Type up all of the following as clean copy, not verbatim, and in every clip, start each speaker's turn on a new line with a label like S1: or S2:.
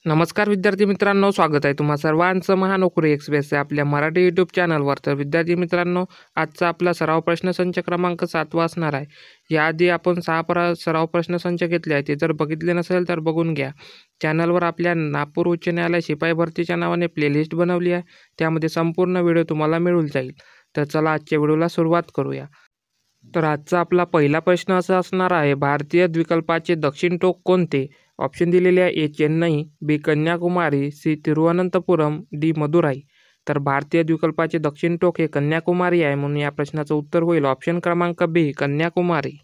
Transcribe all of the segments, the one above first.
S1: नमस्कार विद्यार्थी मित्रांनो, स्वागत आहे तुम्हा सर्वांचं महानोकरी एक्सप्रेस या आपल्या मराठी यूट्यूब चॅनलवर। तर विद्यार्थी मित्रांनो, आजचा आपला सराव प्रश्नसंच क्रमांक 7 असणार आहे। याआधी आपण 6 सराव प्रश्नसंच घेतले आहे, ते जर बघितले नसेल तर बघून घ्या। चॅनलवर आपल्या नागपूर उच्च न्यायालय शिपाई भरतीच्या नावाने प्लेलिस्ट बनवली आहे, त्यामध्ये संपूर्ण व्हिडिओ तुम्हाला मिळून जाईल। तर चला आजच्या व्हिडिओला सुरुवात करूया। तर आजचा आपला पहिला प्रश्न असा असणार आहे, भारतीय द्वीपकल्पाचे दक्षिण टोक कोणते? ऑप्शन दिलेले आहे, ए चेन्नई, बी कन्याकुमारी, सी तिरुवनंतपुरम, डी मदुराई। तर भारतीय द्वीपकल्पाचे दक्षिण टोक हे कन्याकुमारी आहे, म्हणून या प्रश्नाचं उत्तर होईल ऑप्शन क्रमांक बी कन्याकुमारी।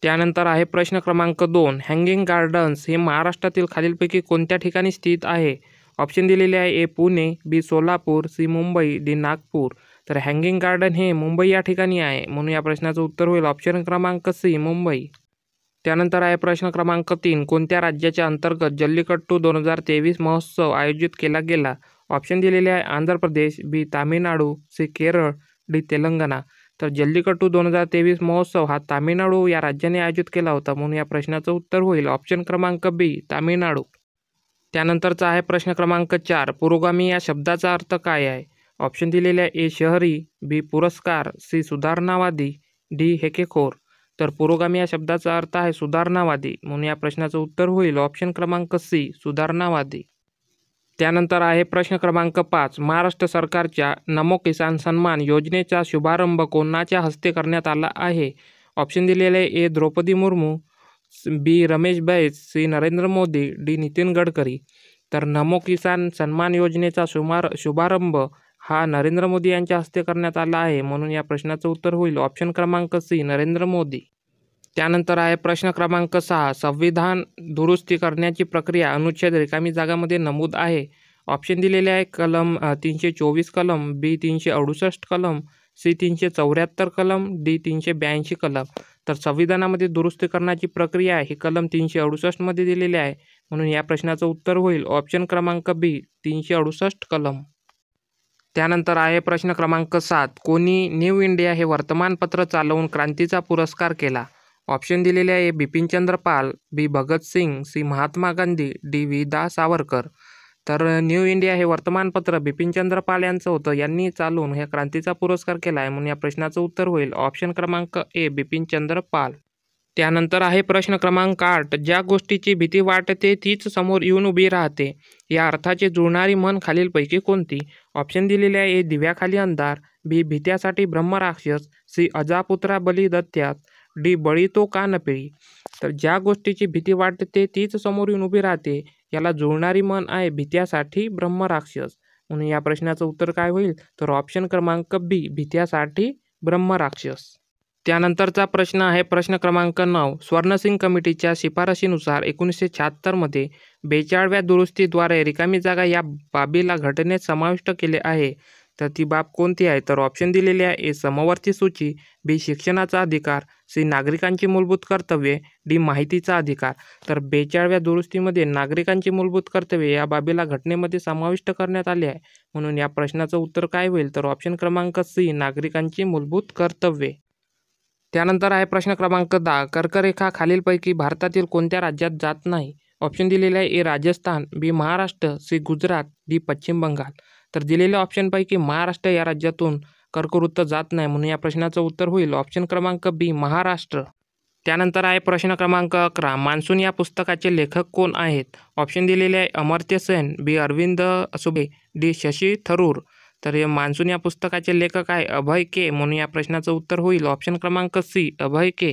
S1: त्यानंतर आहे प्रश्न क्रमांक 2, हँगिंग गार्डन्स हे महाराष्ट्रातील खालीलपैकी कोणत्या ठिकाणी स्थित आहे? ऑप्शन दिलेले आहे, ए पुणे, बी सोलापूर, सी मुंबई, डी नागपूर। तर हँगिंग गार्डन हे मुंबई या ठिकाणी आहे, म्हणून या प्रश्नाचं उत्तर होईल ऑप्शन क्रमांक सी मुंबई। त्यानंतर आहे प्रश्न क्रमांक 3, कोणत्या राज्याच्या अंतर्गत जल्लीकट्टू 2023 महोत्सव आयोजित केला गेला? ऑप्शन दिलेले आहे, आंध्र प्रदेश, बी तामिळनाडू, सी केरळ, डी तेलंगणा। तर जल्लीकट्टू 2023 महोत्सव हा तामिळनाडू या राज्याने आयोजित केला होता, म्हणून या प्रश्नाचं उत्तर होईल ऑप्शन क्रमांक बी तामिळनाडू। त्यानंतरचा आहे प्रश्न क्रमांक 4, पुरोगामी या शब्दाचा अर्थ काय आहे? ऑप्शन दिलेले आहे, ए शहरी, बी पुरस्कार, सी सुधारणावादी, डी हेकेखोर। तर पुरोगामी या शब्दाचा अर्थ आहे सुधारणावादी, म्हणून या प्रश्नाचं उत्तर होईल ऑप्शन क्रमांक सी सुधारणावादी। त्यानंतर आहे प्रश्न क्रमांक 5, महाराष्ट्र सरकारच्या नमो किसान सन्मान योजनेचा शुभारंभ कोणाच्या हस्ते करण्यात आला आहे? ऑप्शन दिलेले आहे, ए द्रौपदी मुर्मू, बी रमेश बैस, सी नरेंद्र मोदी, डी नितीन गडकरी। तर नमो किसान सन्मान योजनेचा शुभारंभ हा नरेंद्र मोदी यांच्या हस्ते करण्यात आला आहे, म्हणून या प्रश्नाचं उत्तर होईल ऑप्शन क्रमांक सी नरेंद्र मोदी। त्यानंतर आहे प्रश्न क्रमांक 6, संविधान दुरुस्ती करण्याची प्रक्रिया अनुच्छेद रिकामी जागामध्ये नमूद आहे? ऑप्शन दिलेले आहे, कलम 324 कलम, बी 368 कलम, सी 374 कलम, डी 382 कलम। तर संविधानामध्ये दुरुस्ती करण्याची प्रक्रिया ही कलम 368 मध्ये दिलेली आहे, म्हणून या प्रश्नाचं उत्तर होईल ऑप्शन क्रमांक बी 368 कलम। त्यानंतर आहे प्रश्न क्रमांक 7, कोणी न्यू इंडिया हे वर्तमानपत्र चालवून क्रांतीचा पुरस्कार केला? ऑप्शन दिलेले आहे, Bipinchandra Pal, B Bhagatsingh, C Mahatma Gandhi, D V Da Savarkar. तर न्यू इंडिया हे वर्तमानपत्र बिपिनचंद्र पाल यांचं होतं, यांनी चालवून ह्या क्रांतीचा पुरस्कार केला आहे, म्हणून या प्रश्नाचं उत्तर होईल ऑप्शन क्रमांक ए बिपिनचंद्र पाल। त्यानंतर आहे प्रश्न क्रमांक 8, ज्या गोष्टीची भीती वाटते तीच समोर येऊन उभी राहते, या अर्थाची जुळणारी म्हण खालीलपैकी कोणती? ऑप्शन दिलेले आहे, ए दिव्याखाली अंधार, बी भीत्यासाठी ब्रह्मराक्षस, सी अजापुत्रा बली दत्यात, डी बळी तो का न पिळी। तर ज्या गोष्टीची भीती वाटते तीच समोर येऊन उभी राहते, याला जुळणारी म्हण आहे भीत्यासाठी ब्रह्मराक्षस, म्हणून या प्रश्नाचं उत्तर काय होईल? तर ऑप्शन क्रमांक बी भीत्यासाठी ब्रह्मराक्षस। त्यानंतरचा प्रश्न आहे प्रश्न क्रमांक 9, स्वर्णसिंग कमिटीच्या शिफारशीनुसार 1976 मध्ये 42व्या दुरुस्तीद्वारे रिकामी जागा या बाबीला घटनेत समाविष्ट केले आहे, तर ती बाब कोणती आहे? तर ऑप्शन दिलेले आहे, ए समवर्ती सूची, बी शिक्षणाचा अधिकार, सी नागरिकांची मूलभूत कर्तव्ये, डी माहितीचा अधिकार। तर 42व्या दुरुस्तीमध्ये नागरिकांची मूलभूत कर्तव्ये या बाबीला घटनेमध्ये समाविष्ट करण्यात आले आहे, म्हणून या प्रश्नाचं उत्तर काय होईल? तर ऑप्शन क्रमांक सी नागरिकांची मूलभूत कर्तव्ये। त्यानंतर आहे प्रश्न क्रमांक 10, कर्करेखा खालीलपैकी भारतातील कोणत्या राज्यात जात नाही? ऑप्शन दिलेले आहे, ए राजस्थान, बी महाराष्ट्र, सी गुजरात, डी पश्चिम बंगाल। तर दिलेल्या ऑप्शनपैकी महाराष्ट्र या राज्यातून कर्कवृत्त जात नाही, म्हणून या प्रश्नाचं उत्तर होईल ऑप्शन क्रमांक बी महाराष्ट्र। त्यानंतर आहे प्रश्न क्रमांक 11, मान्सून या पुस्तकाचे लेखक कोण आहेत? ऑप्शन दिलेले आहे, अमर्त्य सेन, बी अरविंद सुबे, डी शशी थरूर। तर हे मान्सून या पुस्तकाचे लेखक आहे अभय के, म्हणून या प्रश्नाचं उत्तर होईल ऑप्शन क्रमांक सी अभय के।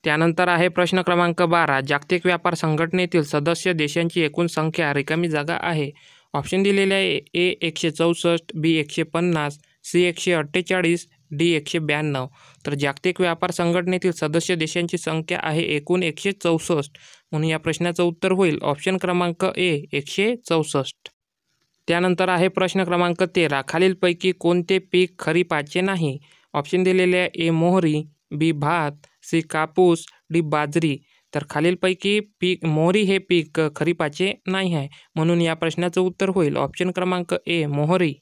S1: त्यानंतर आहे प्रश्न क्रमांक 12, जागतिक व्यापार संघटनेतील सदस्य देशांची एकूण संख्या रिकामी जागा आहे? ऑप्शन दिलेले आहे, ए 164, बी 150, सी 148, डी 192। तर जागतिक व्यापार संघटनेतील सदस्य देशांची संख्या आहे एकूण 164, म्हणून या प्रश्नाचं उत्तर होईल ऑप्शन क्रमांक ए 164। त्यानंतर आहे प्रश्न क्रमांक 13, खालीलपैकी कोणते पीक खरीपाचे नाही? ऑप्शन दिलेले आहे, ए मोहरी, बी भात, सी कापूस, डी बाजरी। तर खालीलपैकी मोहरी हे पीक खरीपाचे नाही आहे, म्हणून या प्रश्नाचं उत्तर होईल ऑप्शन क्रमांक ए मोहरी।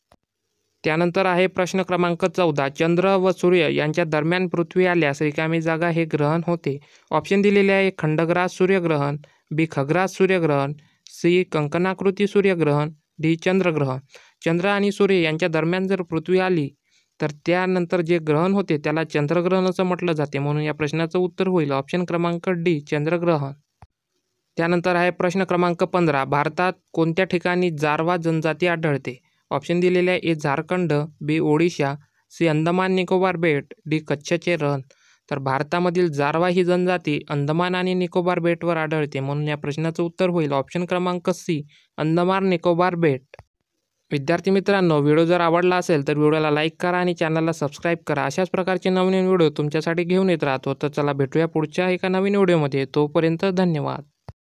S1: त्यानंतर आहे प्रश्न क्रमांक 14, चंद्र व सूर्य यांच्या दरम्यान पृथ्वी आल्यास रिकामी जागा हे ग्रहण होते? ऑप्शन दिलेले आहे, खंडग्रास सूर्यग्रहण, बी खग्रास सूर्यग्रहण, सी. कंकणाकृती सूर्यग्रहण, डी. चंद्रग्रहण. चंद्र आणि सूर्य यांच्या दरम्यान जर पृथ्वी आली तर त्यानंतर जे ग्रहण होते त्याला चंद्रग्रहण असं म्हटलं जाते, म्हणून या प्रश्नाचं उत्तर होईल ऑप्शन क्रमांक डी, चंद्रग्रहण. त्यानंतर आहे प्रश्न क्रमांक 15. भारतात कोणत्या ठिकाणी जारवा जनजाती आढळते? ऑप्शन दिलेले आहे: ए. झारखंड, बी. ओडिशा, सी. अंदमान निकोबार बेट, डी. कच्छचे रण. तर भारतामधील जारवा ही जनजाती अंदमान आणि निकोबार बेटवर आढळते, म्हणून या प्रश्नाचं उत्तर होईल ऑप्शन क्रमांक सी, अंदमान निकोबार बेट. विद्यार्थी मित्रांनो, व्हिडिओ जर आवडला असेल तर व्हिडिओला लाईक करा आणि चॅनलला सबस्क्राईब करा. अशाच प्रकारचे नवीन व्हिडिओ तुमच्यासाठी घेऊन येत राहतो. तर चला भेटूया पुढच्या एका नवीन व्हिडिओमध्ये. तोपर्यंत धन्यवाद.